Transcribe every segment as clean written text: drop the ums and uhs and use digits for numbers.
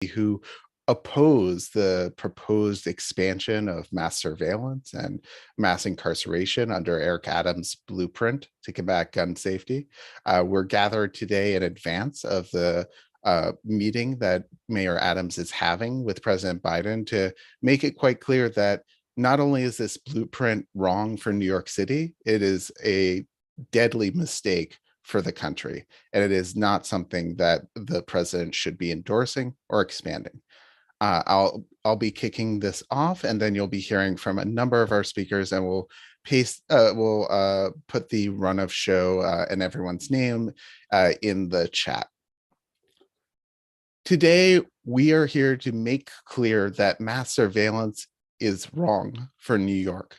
who oppose the proposed expansion of mass surveillance and mass incarceration under Eric Adams' blueprint to combat gun safety. We're gathered today in advance of the meeting that Mayor Adams is having with President Biden to make it quite clear that not only is this blueprint wrong for New York City, it is a deadly mistake for the country, and it is not something that the president should be endorsing or expanding. I'll be kicking this off, and then you'll be hearing from a number of our speakers, and we'll put the run of show and everyone's name in the chat. Today, we are here to make clear that mass surveillance is wrong for New York.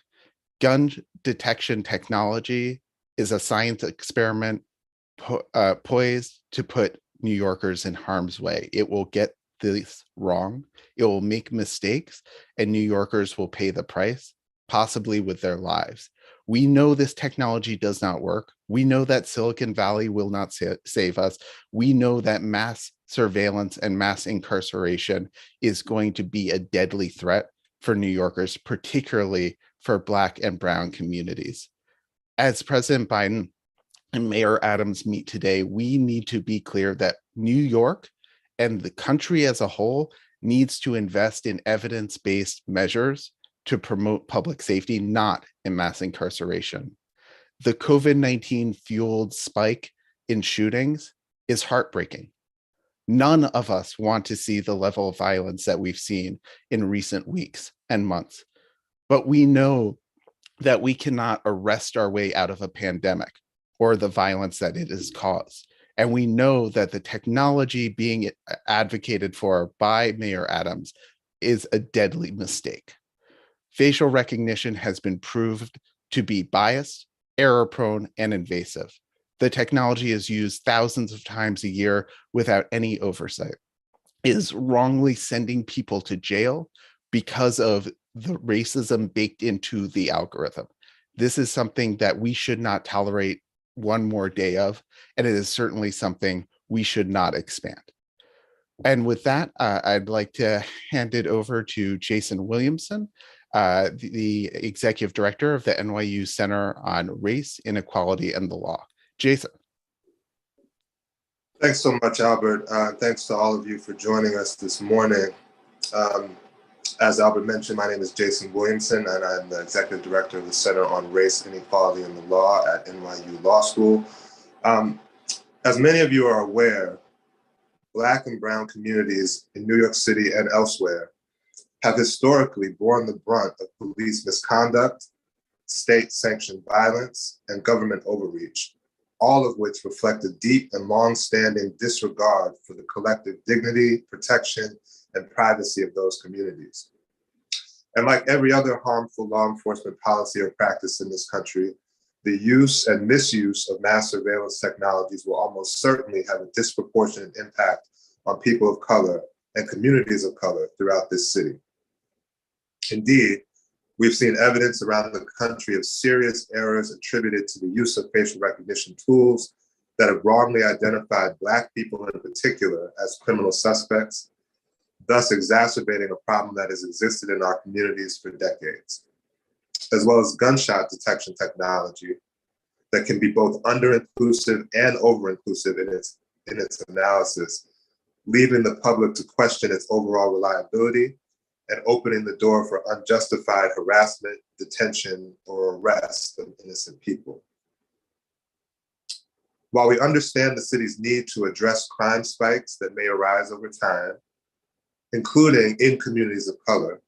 Gun detection technology is a science experiment poised to put New Yorkers in harm's way. It will get this wrong. It will make mistakes, and New Yorkers will pay the price, possibly with their lives. We know this technology does not work. We know that Silicon Valley will not save us. We know that mass surveillance and mass incarceration is going to be a deadly threat for New Yorkers, particularly for Black and Brown communities. As President Biden and Mayor Adams meet today, we need to be clear that New York and the country as a whole needs to invest in evidence-based measures to promote public safety, not in mass incarceration. The COVID-19 fueled spike in shootings is heartbreaking. None of us want to see the level of violence that we've seen in recent weeks and months, but we know that we cannot arrest our way out of a pandemic or the violence that it has caused. And we know that the technology being advocated for by Mayor Adams is a deadly mistake. Facial recognition has been proved to be biased, error-prone, and invasive. The technology is used thousands of times a year without any oversight. It is wrongly sending people to jail because of the racism baked into the algorithm. This is something that we should not tolerate one more day of, and it is certainly something we should not expand. And with that, I'd like to hand it over to Jason Williamson, the Executive Director of the NYU Center on Race, Inequality, and the Law. Jason. Thanks so much, Albert. Thanks to all of you for joining us this morning. As Albert mentioned, my name is Jason Williamson, and I'm the Executive Director of the Center on Race, Inequality, and the Law at NYU Law School. As many of you are aware, Black and Brown communities in New York City and elsewhere have historically borne the brunt of police misconduct, state-sanctioned violence, and government overreach, all of which reflect a deep and long-standing disregard for the collective dignity, protection, and privacy of those communities. And like every other harmful law enforcement policy or practice in this country, the use and misuse of mass surveillance technologies will almost certainly have a disproportionate impact on people of color and communities of color throughout this city. Indeed, we've seen evidence around the country of serious errors attributed to the use of facial recognition tools that have wrongly identified Black people in particular as criminal suspects, thus exacerbating a problem that has existed in our communities for decades, as well as gunshot detection technology that can be both under-inclusive and over-inclusive in its analysis, leaving the public to question its overall reliability and opening the door for unjustified harassment, detention, or arrest of innocent people. While we understand the city's need to address crime spikes that may arise over time, including in communities of color,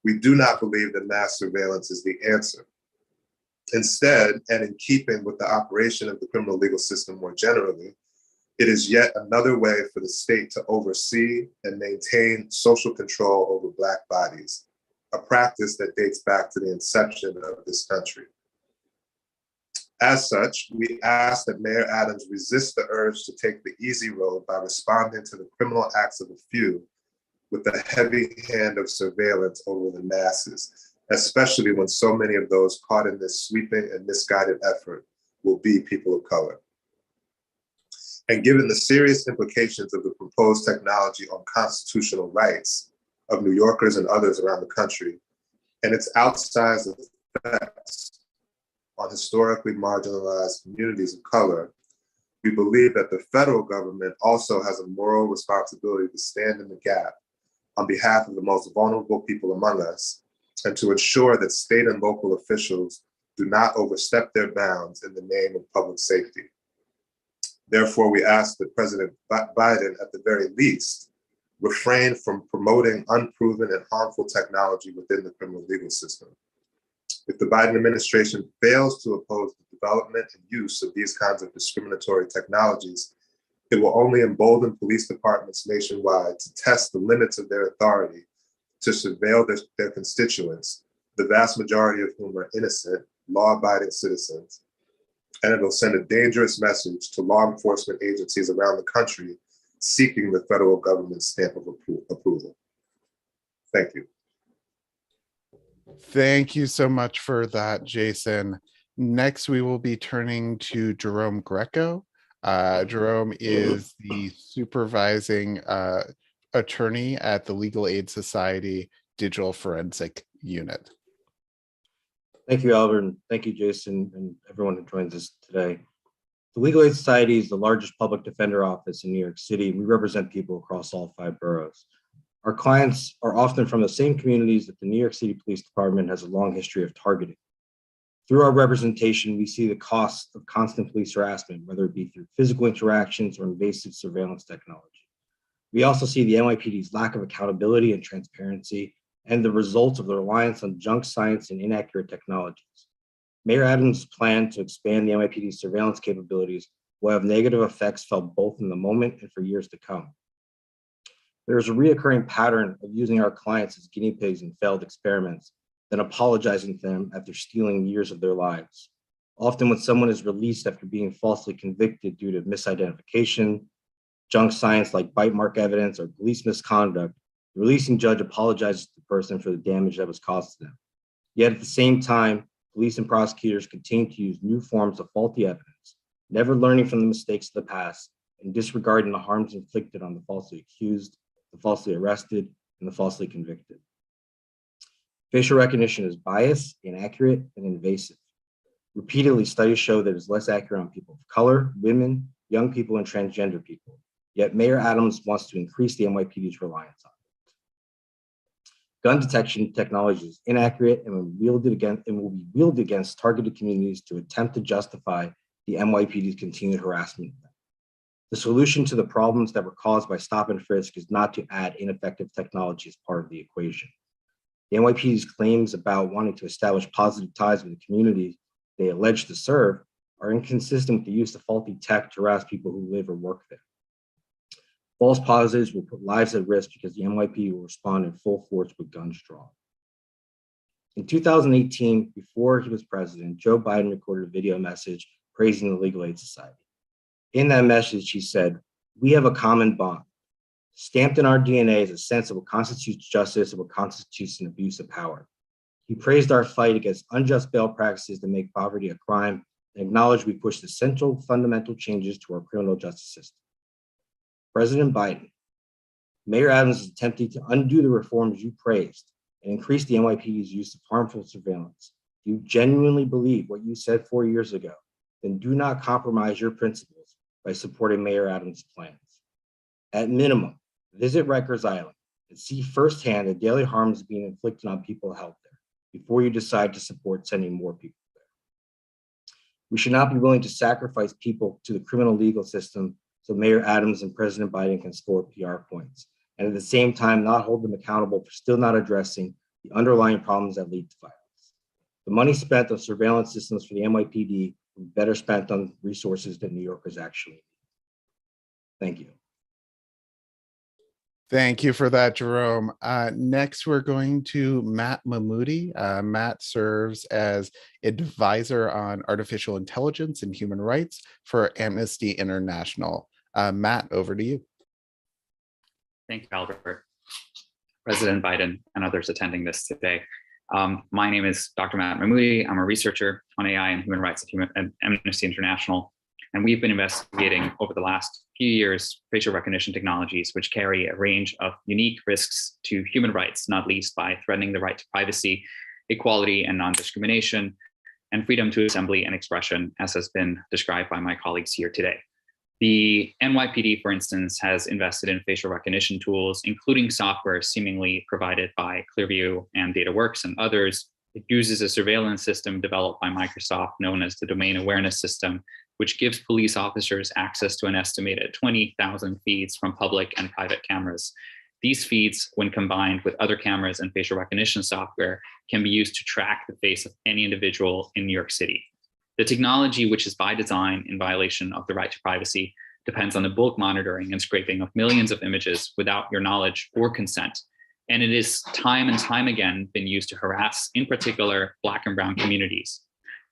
we do not believe that mass surveillance is the answer. Instead, and in keeping with the operation of the criminal legal system more generally, it is yet another way for the state to oversee and maintain social control over Black bodies, a practice that dates back to the inception of this country. As such, we ask that Mayor Adams resist the urge to take the easy road by responding to the criminal acts of a few with the heavy hand of surveillance over the masses, especially when so many of those caught in this sweeping and misguided effort will be people of color. And given the serious implications of the proposed technology on constitutional rights of New Yorkers and others around the country, and its outsized effects on historically marginalized communities of color, we believe that the federal government also has a moral responsibility to stand in the gap on behalf of the most vulnerable people among us, and to ensure that state and local officials do not overstep their bounds in the name of public safety. Therefore, we ask that President Biden, at the very least, refrain from promoting unproven and harmful technology within the criminal legal system. If the Biden administration fails to oppose the development and use of these kinds of discriminatory technologies, it will only embolden police departments nationwide to test the limits of their authority to surveil their constituents, the vast majority of whom are innocent, law-abiding citizens. And it will send a dangerous message to law enforcement agencies around the country seeking the federal government's stamp of approval. Thank you. Thank you so much for that, Jason. Next, we will be turning to Jerome Greco. Jerome is the supervising attorney at the Legal Aid Society Digital Forensic Unit. Thank you, Albert, and thank you, Jason, and everyone who joins us today. The Legal Aid Society is the largest public defender office in New York City, and we represent people across all 5 boroughs. Our clients are often from the same communities that the New York City Police Department has a long history of targeting. Through our representation, we see the cost of constant police harassment, whether it be through physical interactions or invasive surveillance technology. We also see the NYPD's lack of accountability and transparency and the results of the reliance on junk science and inaccurate technologies. Mayor Adams' plan to expand the NYPD's surveillance capabilities will have negative effects felt both in the moment and for years to come. There is a reoccurring pattern of using our clients as guinea pigs in failed experiments, then apologizing to them after stealing years of their lives. Often when someone is released after being falsely convicted due to misidentification, junk science like bite mark evidence, or police misconduct, the releasing judge apologizes to the person for the damage that was caused to them. Yet at the same time, police and prosecutors continue to use new forms of faulty evidence, never learning from the mistakes of the past and disregarding the harms inflicted on the falsely accused, the falsely arrested, and the falsely convicted. Facial recognition is biased, inaccurate, and invasive. Repeatedly, studies show that it's less accurate on people of color, women, young people, and transgender people. Yet Mayor Adams wants to increase the NYPD's reliance on it. Gun detection technology is inaccurate and will be wielded against targeted communities to attempt to justify the NYPD's continued harassment of them. The solution to the problems that were caused by stop and frisk is not to add ineffective technology as part of the equation. The NYPD's claims about wanting to establish positive ties with the communities they allege to serve are inconsistent with the use of faulty tech to harass people who live or work there. False positives will put lives at risk because the NYPD will respond in full force with guns drawn. In 2018, before he was president, Joe Biden recorded a video message praising the Legal Aid Society. In that message, he said, "We have a common bond. Stamped in our DNA is a sense of what constitutes justice and what constitutes an abuse of power." He praised our fight against unjust bail practices that make poverty a crime and acknowledged we pushed essential fundamental changes to our criminal justice system. President Biden, Mayor Adams is attempting to undo the reforms you praised and increase the NYPD's use of harmful surveillance. If you genuinely believe what you said 4 years ago, then do not compromise your principles by supporting Mayor Adams' plans. At minimum, visit Rikers Island and see firsthand the daily harms being inflicted on people held there before you decide to support sending more people there. We should not be willing to sacrifice people to the criminal legal system so Mayor Adams and President Biden can score PR points, and at the same time not hold them accountable for still not addressing the underlying problems that lead to violence. The money spent on surveillance systems for the NYPD will be better spent on resources that New Yorkers actually need. Thank you. Thank you for that, Jerome. Next, we're going to Matt Mahmoudi. Matt serves as advisor on artificial intelligence and human rights for Amnesty International. Matt, over to you. Thank you, Albert, President Biden, and others attending this today. My name is Dr. Matt Mahmoudi. I'm a researcher on AI and human rights at Amnesty International. And we've been investigating over the last few years facial recognition technologies, which carry a range of unique risks to human rights, not least by threatening the right to privacy, equality and non-discrimination, and freedom to assembly and expression, as has been described by my colleagues here today. The NYPD, for instance, has invested in facial recognition tools, including software seemingly provided by Clearview and DataWorks and others. It uses a surveillance system developed by Microsoft known as the Domain Awareness System, which gives police officers access to an estimated 20,000 feeds from public and private cameras. These feeds, when combined with other cameras and facial recognition software, can be used to track the face of any individual in New York City. The technology, which is by design in violation of the right to privacy, depends on the bulk monitoring and scraping of millions of images without your knowledge or consent. And it is time and time again been used to harass, in particular, Black and Brown communities.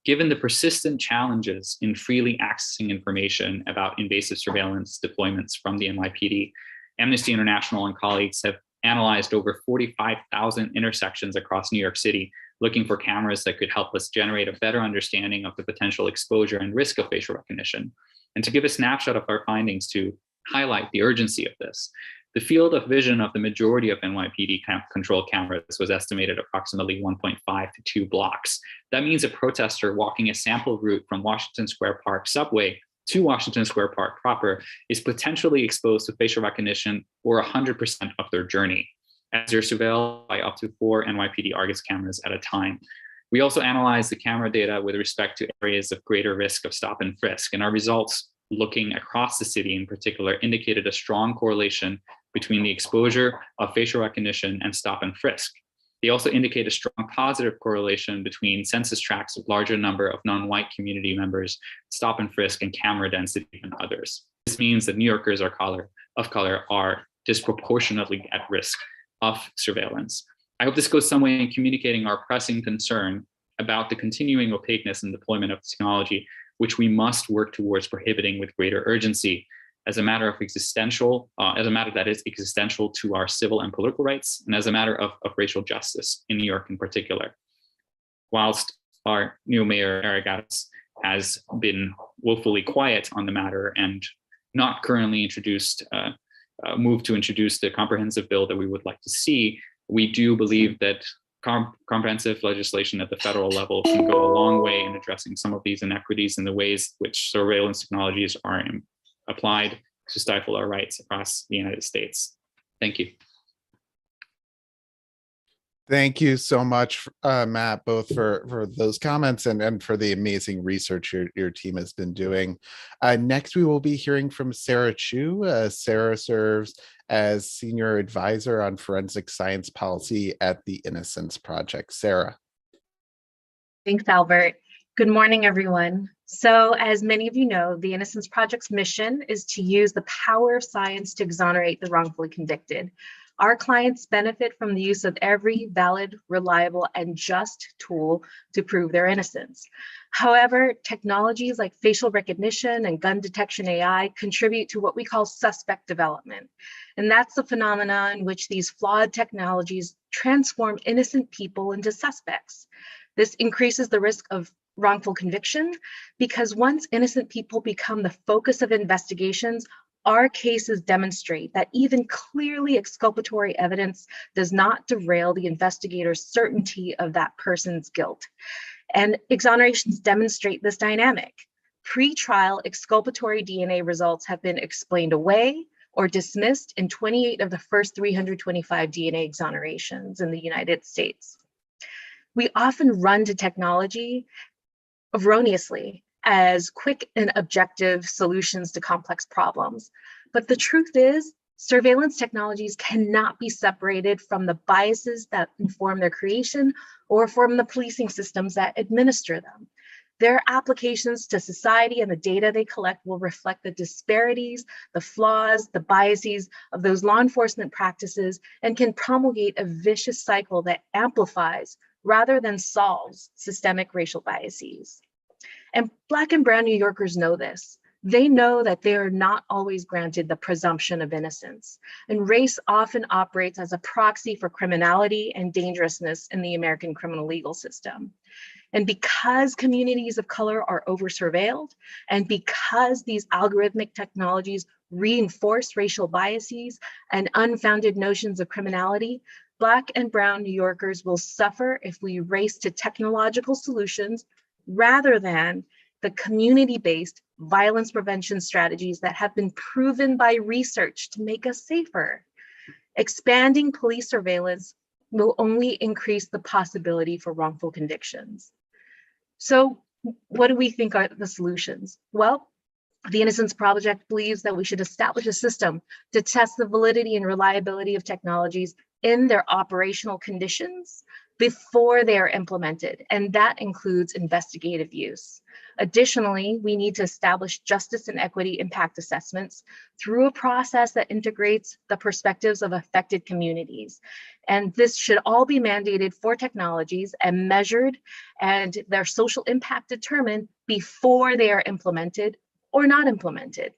Given the persistent challenges in freely accessing information about invasive surveillance deployments from the NYPD, Amnesty International and colleagues have analyzed over 45,000 intersections across New York City, looking for cameras that could help us generate a better understanding of the potential exposure and risk of facial recognition. And to give a snapshot of our findings to highlight the urgency of this, the field of vision of the majority of NYPD controlled cameras was estimated approximately 1.5 to 2 blocks. That means a protester walking a sample route from Washington Square Park subway to Washington Square Park proper is potentially exposed to facial recognition or 100% of their journey, as they're surveilled by up to 4 NYPD Argus cameras at a time. We also analyzed the camera data with respect to areas of greater risk of stop and frisk, and our results looking across the city in particular indicated a strong correlation between the exposure of facial recognition and stop and frisk. They also indicate a strong positive correlation between census tracts with larger number of non-white community members, stop and frisk, and camera density than others. This means that New Yorkers of color are disproportionately at risk of surveillance. I hope this goes some way in communicating our pressing concern about the continuing opaqueness and deployment of technology, which we must work towards prohibiting with greater urgency as a matter that is existential to our civil and political rights, and as a matter of racial justice in New York in particular. Whilst our new mayor, Eric Adams, has been woefully quiet on the matter and not currently moved to introduce the comprehensive bill that we would like to see, we do believe that comprehensive legislation at the federal level can go a long way in addressing some of these inequities in the ways which surveillance technologies are applied to stifle our rights across the United States. Thank you. Thank you so much, Matt, both for those comments and for the amazing research your team has been doing. Next, we will be hearing from Sarah Chu. Sarah serves as Senior Advisor on Forensic Science Policy at the Innocence Project. Sarah. Thanks, Albert. Good morning, everyone. So, as many of you know, the Innocence Project's mission is to use the power of science to exonerate the wrongfully convicted. Our clients benefit from the use of every valid, reliable, and just tool to prove their innocence. However, technologies like facial recognition and gun detection AI contribute to what we call suspect development. And that's the phenomenon in which these flawed technologies transform innocent people into suspects. This increases the risk of wrongful conviction because once innocent people become the focus of investigations, our cases demonstrate that even clearly exculpatory evidence does not derail the investigator's certainty of that person's guilt. And exonerations demonstrate this dynamic. Pre-trial exculpatory DNA results have been explained away or dismissed in 28 of the first 325 DNA exonerations in the United States. We often run to technology erroneously as quick and objective solutions to complex problems. But the truth is, surveillance technologies cannot be separated from the biases that inform their creation or from the policing systems that administer them. Their applications to society and the data they collect will reflect the disparities, the flaws, the biases of those law enforcement practices and can promulgate a vicious cycle that amplifies rather than solves systemic racial biases. And Black and Brown New Yorkers know this. They know that they are not always granted the presumption of innocence. And race often operates as a proxy for criminality and dangerousness in the American criminal legal system. And because communities of color are over-surveilled, and because these algorithmic technologies reinforce racial biases and unfounded notions of criminality, Black and Brown New Yorkers will suffer if we race to technological solutions rather than the community-based violence prevention strategies that have been proven by research to make us safer. Expanding police surveillance will only increase the possibility for wrongful convictions. So what do we think are the solutions? Well, the Innocence Project believes that we should establish a system to test the validity and reliability of technologies in their operational conditions before they are implemented, and that includes investigative use. Additionally, we need to establish justice and equity impact assessments through a process that integrates the perspectives of affected communities. And this should all be mandated for technologies and measured and their social impact determined before they are implemented or not implemented.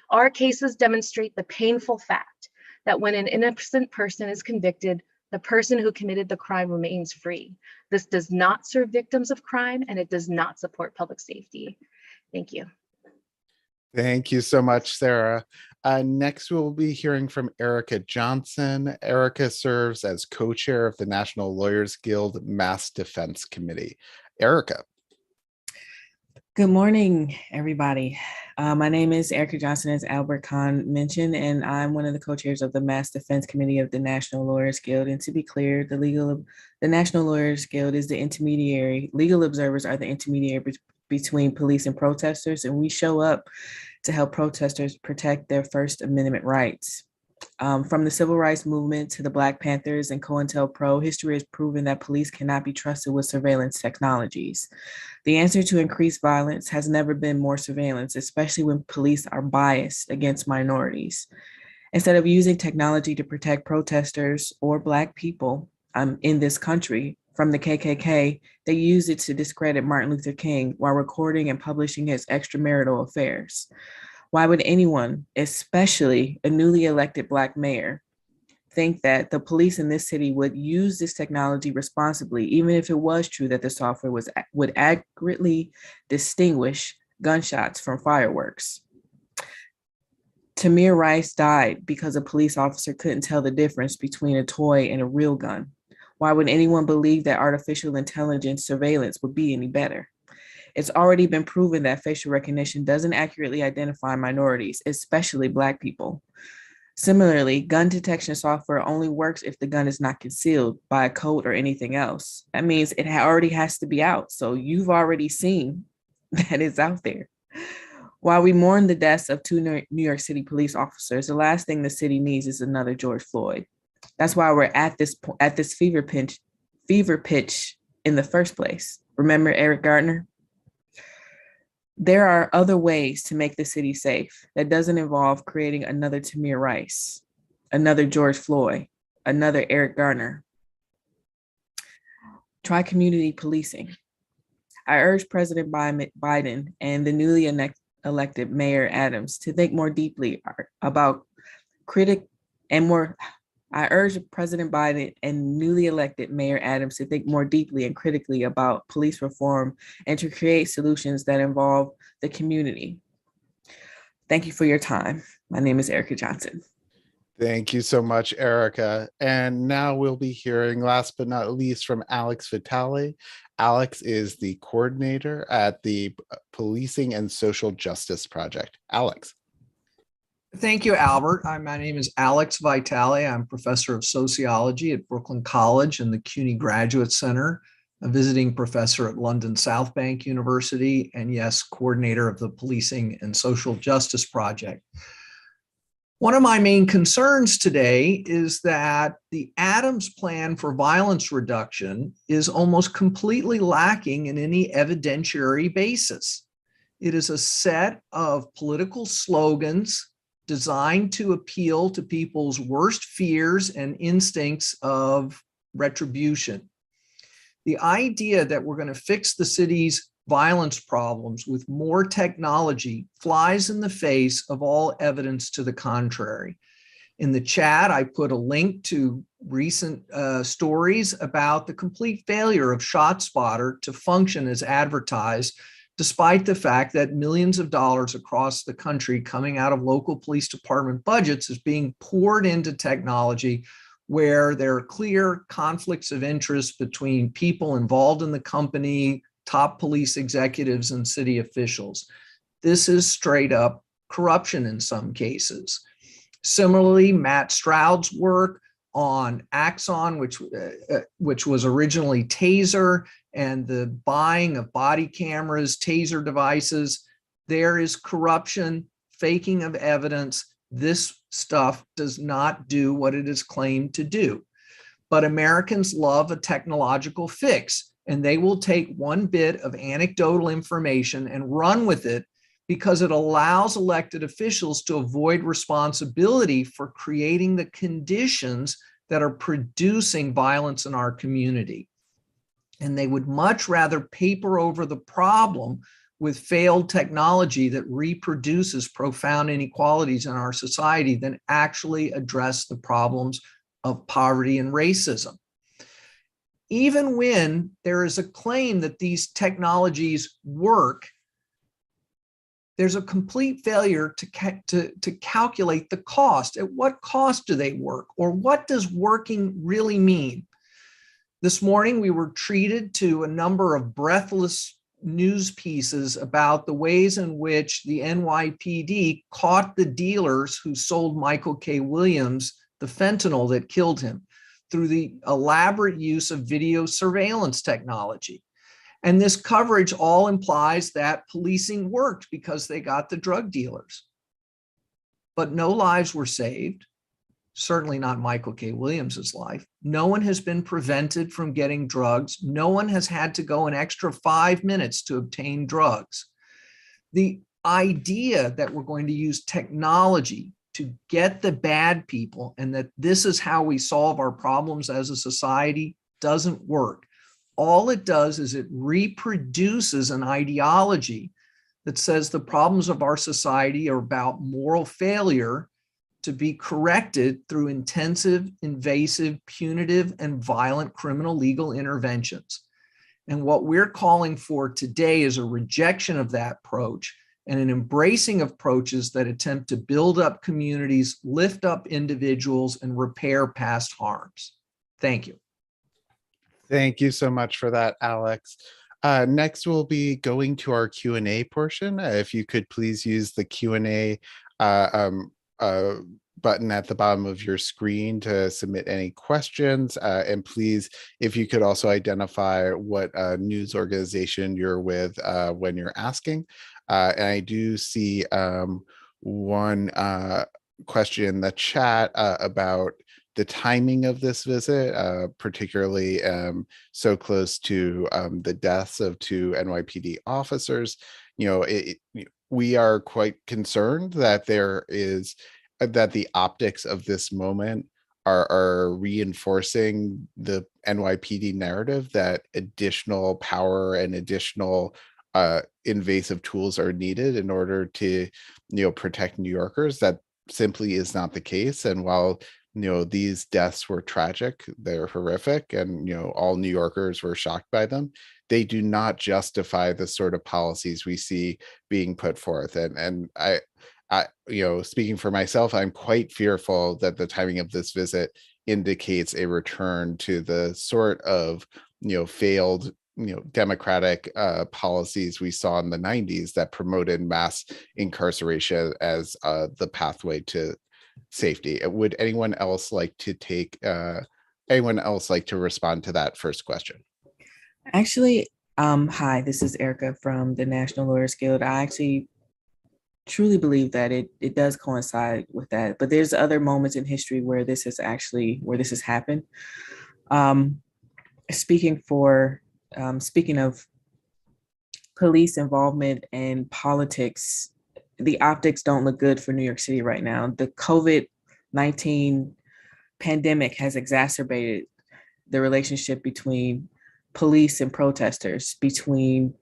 Our cases demonstrate the painful fact that when an innocent person is convicted, the person who committed the crime remains free. This does not serve victims of crime, and it does not support public safety. Thank you. Thank you so much, Sarah. Next, we'll be hearing from Erica Johnson. Erica serves as co-chair of the National Lawyers Guild Mass Defense Committee. Erica. Good morning, everybody. My name is Erica Johnson, as Albert Kahn mentioned, and I'm one of the co-chairs of the Mass Defense Committee of the National Lawyers Guild. And to be clear, the National Lawyers Guild is the intermediary. Legal observers are the intermediary between police and protesters, and we show up to help protesters protect their First Amendment rights. From the civil rights movement to the Black Panthers and COINTELPRO, history has proven that police cannot be trusted with surveillance technologies. The answer to increased violence has never been more surveillance, especially when police are biased against minorities. Instead of using technology to protect protesters or Black people in this country from the KKK, they use it to discredit Martin Luther King while recording and publishing his extramarital affairs. Why would anyone, especially a newly elected Black mayor, think that the police in this city would use this technology responsibly, even if it was true that the software would accurately distinguish gunshots from fireworks? Tamir Rice died because a police officer couldn't tell the difference between a toy and a real gun. Why would anyone believe that artificial intelligence surveillance would be any better? It's already been proven that facial recognition doesn't accurately identify minorities, especially Black people. Similarly, gun detection software only works if the gun is not concealed by a coat or anything else. That means it already has to be out. So you've already seen that it's out there. While we mourn the deaths of two New York City police officers, the last thing the city needs is another George Floyd. That's why we're at this fever pitch in the first place. Remember Eric Garner? There are other ways to make the city safe that doesn't involve creating another Tamir Rice, another George Floyd, another Eric Garner. Try community policing. I urge President Biden and the newly elected Mayor Adams to think more deeply about I urge President Biden and newly elected Mayor Adams to think more deeply and critically about police reform and to create solutions that involve the community. Thank you for your time. My name is Erica Johnson. Thank you so much, Erica. And now we'll be hearing, last but not least, from Alex Vitale. Alex is the coordinator at the Policing and Social Justice Project. Alex. Thank you, Albert. My name is Alex Vitale. I'm professor of sociology at Brooklyn College and the CUNY Graduate Center, a visiting professor at London South Bank University, and yes, coordinator of the Policing and Social Justice Project. One of my main concerns today is that the Adams plan for violence reduction is almost completely lacking in any evidentiary basis. It is a set of political slogans designed to appeal to people's worst fears and instincts of retribution. The idea that we're going to fix the city's violence problems with more technology flies in the face of all evidence to the contrary. In the chat, I put a link to recent stories about the complete failure of ShotSpotter to function as advertised, despite the fact that millions of dollars across the country coming out of local police department budgets is being poured into technology where there are clear conflicts of interest between people involved in the company, top police executives, and city officials. This is straight up corruption in some cases. Similarly, Matt Stroud's work on Axon, which was originally Taser, and the buying of body cameras, Taser devices, there is corruption, faking of evidence. This stuff does not do what it is claimed to do. But Americans love a technological fix, and they will take one bit of anecdotal information and run with it because it allows elected officials to avoid responsibility for creating the conditions that are producing violence in our community. And they would much rather paper over the problem with failed technology that reproduces profound inequalities in our society than actually address the problems of poverty and racism. Even when there is a claim that these technologies work, there's a complete failure to calculate the cost. At what cost do they work? Or what does working really mean? This morning, we were treated to a number of breathless news pieces about the ways in which the NYPD caught the dealers who sold Michael K. Williams the fentanyl that killed him through the elaborate use of video surveillance technology. And this coverage all implies that policing worked because they got the drug dealers. But no lives were saved, certainly not Michael K. Williams's life. No one has been prevented from getting drugs. No one has had to go an extra 5 minutes to obtain drugs. The idea that we're going to use technology to get the bad people and that this is how we solve our problems as a society doesn't work. All it does is it reproduces an ideology that says the problems of our society are about moral failure to be corrected through intensive, invasive, punitive, and violent criminal legal interventions. And what we're calling for today is a rejection of that approach and an embracing of approaches that attempt to build up communities, lift up individuals, and repair past harms. Thank you. Thank you so much for that, Alex. Next, we'll be going to our Q&A portion. If you could please use the Q&A button at the bottom of your screen to submit any questions. And please, if you could also identify what news organization you're with when you're asking. And I do see one question in the chat about the timing of this visit, particularly so close to the deaths of 2 NYPD officers. We are quite concerned that that the optics of this moment are reinforcing the NYPD narrative that additional power and additional invasive tools are needed in order to protect New Yorkers. That simply is not the case. And while these deaths were tragic, they're horrific, and all New Yorkers were shocked by them, they do not justify the sort of policies we see being put forth. And I speaking for myself, I'm quite fearful that the timing of this visit indicates a return to the sort of failed democratic policies we saw in the 90s that promoted mass incarceration as the pathway to safety. Would anyone else like to respond to that first question? Actually, hi, this is Erica from the National Lawyers Guild. I actually truly believe that it does coincide with that, but there's other moments in history where this has happened. Speaking of police involvement and politics, the optics don't look good for New York City right now. The COVID-19 pandemic has exacerbated the relationship between police and protesters, between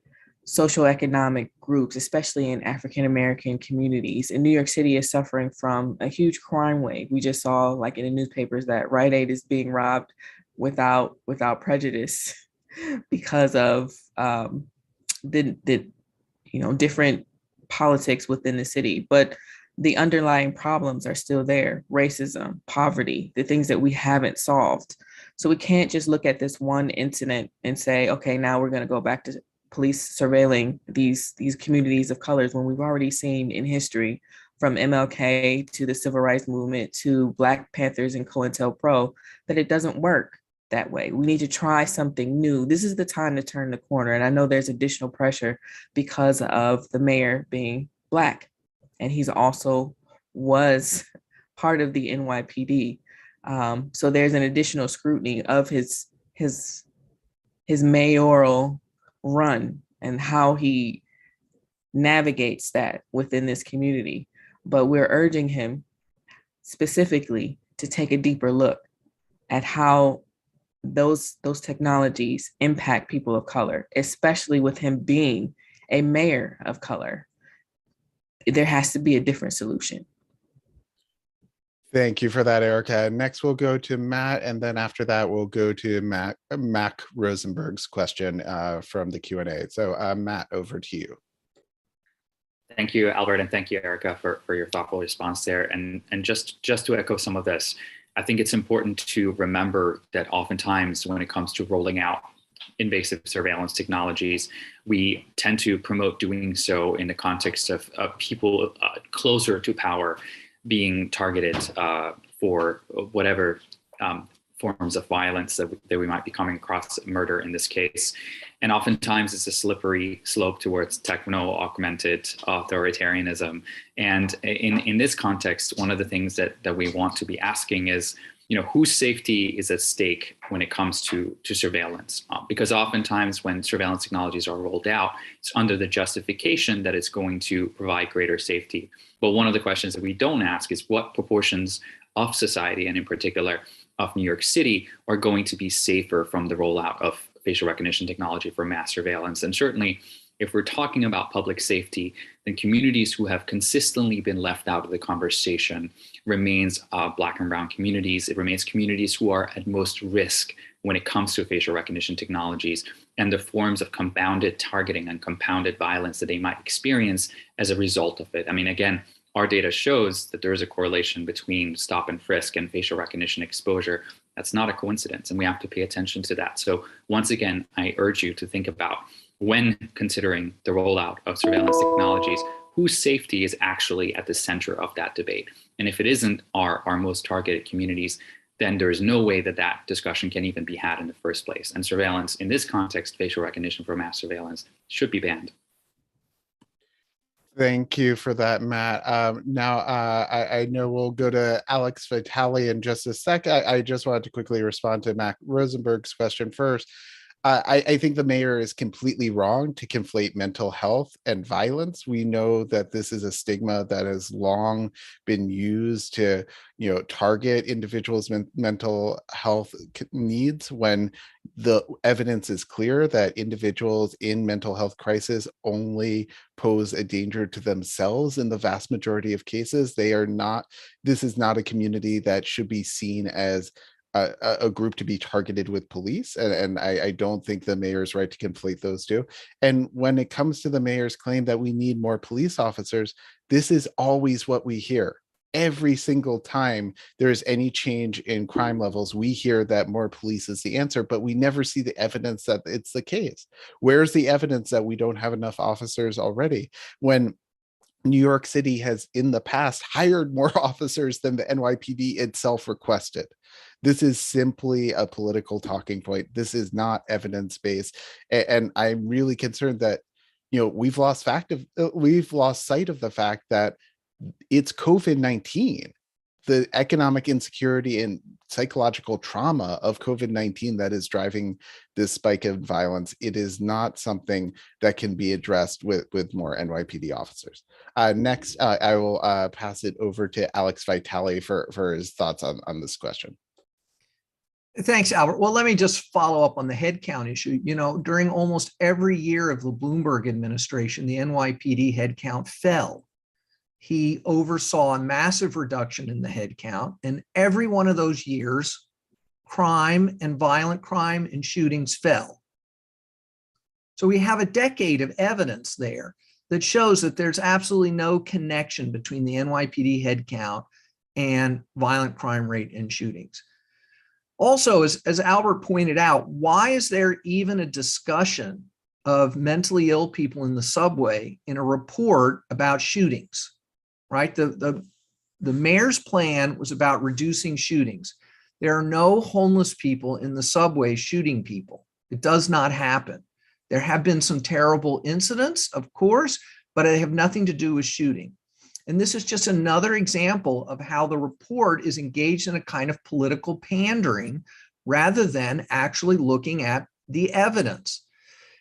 socioeconomic groups, especially in African American communities. And New York City is suffering from a huge crime wave. We just saw, like in the newspapers, that Rite Aid is being robbed without prejudice because of the different politics within the city. But the underlying problems are still there: racism, poverty, the things that we haven't solved. So we can't just look at this one incident and say, okay, now we're going to go back to police surveilling these communities of colors, when we've already seen in history, from MLK to the Civil Rights Movement to Black Panthers and COINTELPRO, that it doesn't work that way. We need to try something new. This is the time to turn the corner. And I know there's additional pressure because of the mayor being Black, and he's also was part of the NYPD. So there's an additional scrutiny of his mayoral run and how he navigates that within this community. But we're urging him specifically to take a deeper look at how those technologies impact people of color, especially with him being a mayor of color. There has to be a different solution. Thank you for that, Erica. Next, we'll go to Matt, and then after that, we'll go to Mac Rosenberg's question from the Q&A. So Matt, over to you. Thank you, Albert, and thank you, Erica, for your thoughtful response there. And just to echo some of this, I think it's important to remember that oftentimes when it comes to rolling out invasive surveillance technologies, we tend to promote doing so in the context of people closer to power being targeted for whatever forms of violence that we might be coming across, murder in this case. And oftentimes it's a slippery slope towards techno-augmented authoritarianism. And in this context, one of the things that we want to be asking is, whose safety is at stake when it comes to surveillance? Because oftentimes when surveillance technologies are rolled out, it's under the justification that it's going to provide greater safety. But one of the questions that we don't ask is what proportions of society, and in particular of New York City, are going to be safer from the rollout of facial recognition technology for mass surveillance. And certainly, if we're talking about public safety, then communities who have consistently been left out of the conversation remains Black and brown communities. It remains communities who are at most risk when it comes to facial recognition technologies and the forms of compounded targeting and compounded violence that they might experience as a result of it. I mean, again, our data shows that there is a correlation between stop and frisk and facial recognition exposure. That's not a coincidence, and we have to pay attention to that. So once again, I urge you to think about, when considering the rollout of surveillance technologies, whose safety is actually at the center of that debate. And if it isn't our most targeted communities, then there is no way that discussion can even be had in the first place. And surveillance, in this context, facial recognition for mass surveillance, should be banned. Thank you for that, Matt. Now, I know we'll go to Alex Vitale in just a sec. I just wanted to quickly respond to Mac Rosenberg's question first. I think the mayor is completely wrong to conflate mental health and violence. We know that this is a stigma that has long been used to, target individuals' mental health needs, when the evidence is clear that individuals in mental health crisis only pose a danger to themselves in the vast majority of cases. This is not a community that should be seen as a group to be targeted with police, and I don't think the mayor's right to conflate those two. And when it comes to the mayor's claim that we need more police officers, this is always what we hear. Every single time there is any change in crime levels, we hear that more police is the answer, but we never see the evidence that it's the case. Where's the evidence that we don't have enough officers already? When New York City has in the past hired more officers than the NYPD itself requested. This is simply a political talking point. This is not evidence-based. And I'm really concerned that, we've lost sight of the fact that it's COVID-19, the economic insecurity and psychological trauma of COVID-19 that is driving this spike of violence. It is not something that can be addressed with more NYPD officers. Next, I will pass it over to Alex Vitale for his thoughts on this question. Thanks, Albert. Well, let me just follow up on the headcount issue. You know, during almost every year of the Bloomberg administration, the NYPD headcount fell. He oversaw a massive reduction in the headcount, and every one of those years, crime and violent crime and shootings fell. So we have a decade of evidence there that shows that there's absolutely no connection between the NYPD headcount and violent crime rate and shootings. Also, as Albert pointed out, why is there even a discussion of mentally ill people in the subway in a report about shootings, right? The mayor's plan was about reducing shootings. There are no homeless people in the subway shooting people. It does not happen. There have been some terrible incidents, of course, but they have nothing to do with shooting. And this is just another example of how the report is engaged in a kind of political pandering rather than actually looking at the evidence.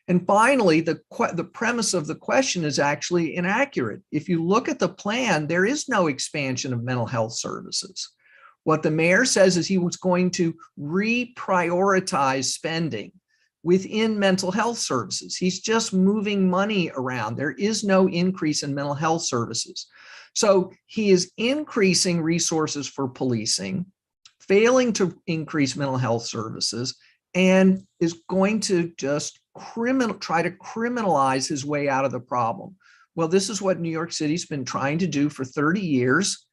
And finally, the premise of the question is actually inaccurate. If you look at the plan, there is no expansion of mental health services. What the mayor says is he was going to reprioritize spending within mental health services. He's just moving money around. There is no increase in mental health services. So he is increasing resources for policing, failing to increase mental health services, and is going to just try to criminalize his way out of the problem. Well, this is what New York City's been trying to do for 30 years,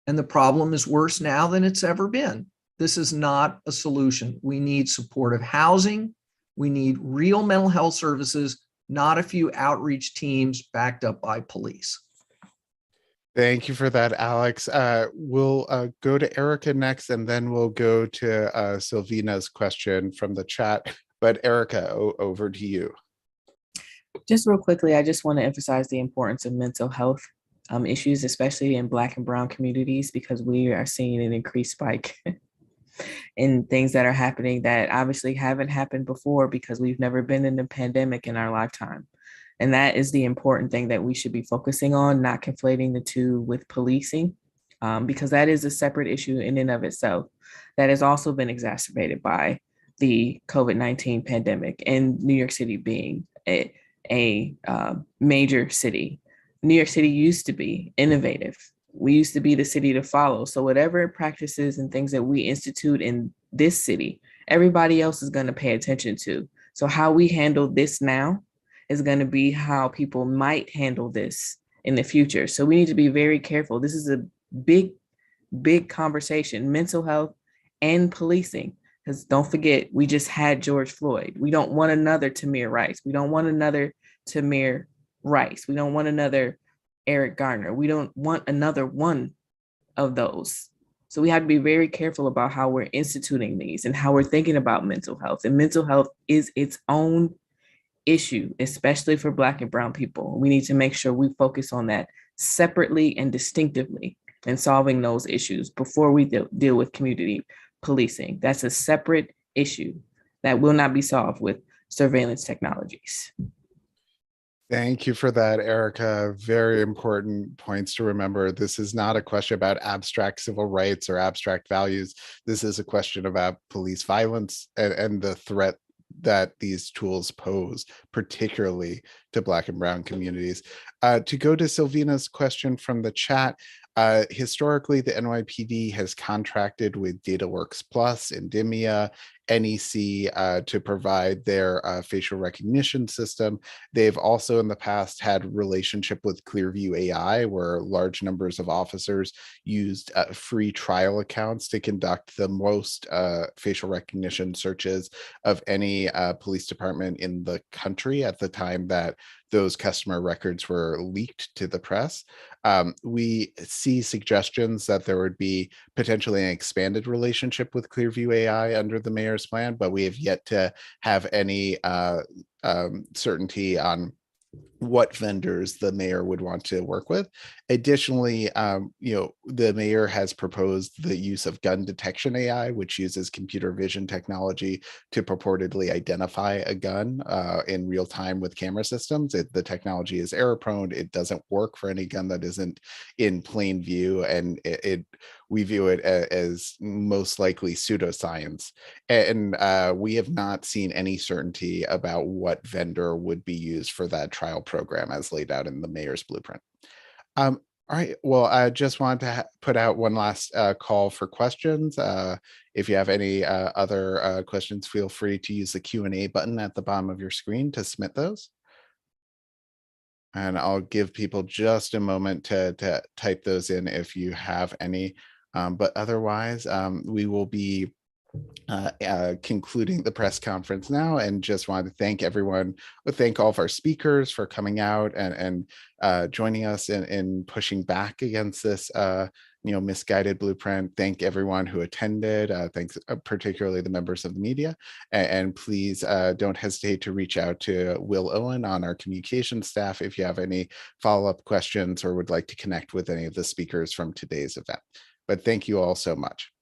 and the problem is worse now than it's ever been. This is not a solution. We need supportive housing. We need real mental health services, not a few outreach teams backed up by police. Thank you for that, Alex. We'll go to Erica next, and then we'll go to Sylvina's question from the chat. But Erica, over to you. Just real quickly, I just want to emphasize the importance of mental health issues, especially in Black and Brown communities, because we are seeing an increased spike in things that are happening that obviously haven't happened before because we've never been in a pandemic in our lifetime. And that is the important thing that we should be focusing on, not conflating the two with policing, because that is a separate issue in and of itself that has also been exacerbated by the COVID-19 pandemic and New York City being a major city. New York City used to be innovative. We used to be the city to follow. So whatever practices and things that we institute in this city, everybody else is going to pay attention to. So how we handle this now is going to be how people might handle this in the future. So we need to be very careful. This is a big, big conversation, mental health and policing. Because don't forget, we just had George Floyd. We don't want another Tamir Rice. We don't want another Tamir Rice. We don't want another Eric Garner. We don't want another one of those. So we have to be very careful about how we're instituting these and how we're thinking about mental health. And mental health is its own issue, especially for Black and Brown people. We need to make sure we focus on that separately and distinctively and solving those issues before we deal with community policing. That's a separate issue that will not be solved with surveillance technologies. Thank you for that, Erica. Very important points to remember. This is not a question about abstract civil rights or abstract values. This is a question about police violence and the threat that these tools pose, particularly to Black and Brown communities. To go to Sylvina's question from the chat, historically, the NYPD has contracted with DataWorks Plus, Endemia, NEC to provide their facial recognition system. They've also in the past had relationship with Clearview AI, where large numbers of officers used free trial accounts to conduct the most facial recognition searches of any police department in the country at the time that those customer records were leaked to the press. We see suggestions that there would be potentially an expanded relationship with Clearview AI under the mayor's plan, but we have yet to have any certainty on what vendors the mayor would want to work with. Additionally, the mayor has proposed the use of gun detection AI, which uses computer vision technology to purportedly identify a gun in real time with camera systems. The technology is error prone. It doesn't work for any gun that isn't in plain view, and it we view it as most likely pseudoscience. And we have not seen any certainty about what vendor would be used for that trial program as laid out in the mayor's blueprint. All right, well, I just wanted to put out one last call for questions. If you have any other questions, feel free to use the Q&A button at the bottom of your screen to submit those. And I'll give people just a moment to type those in if you have any. But otherwise, we will be concluding the press conference now, and just wanted to thank everyone, thank all of our speakers for coming out and joining us in pushing back against this misguided blueprint. Thank everyone who attended. Thanks particularly the members of the media, and please don't hesitate to reach out to Will Owen on our communication staff if you have any follow-up questions or would like to connect with any of the speakers from today's event. But thank you all so much.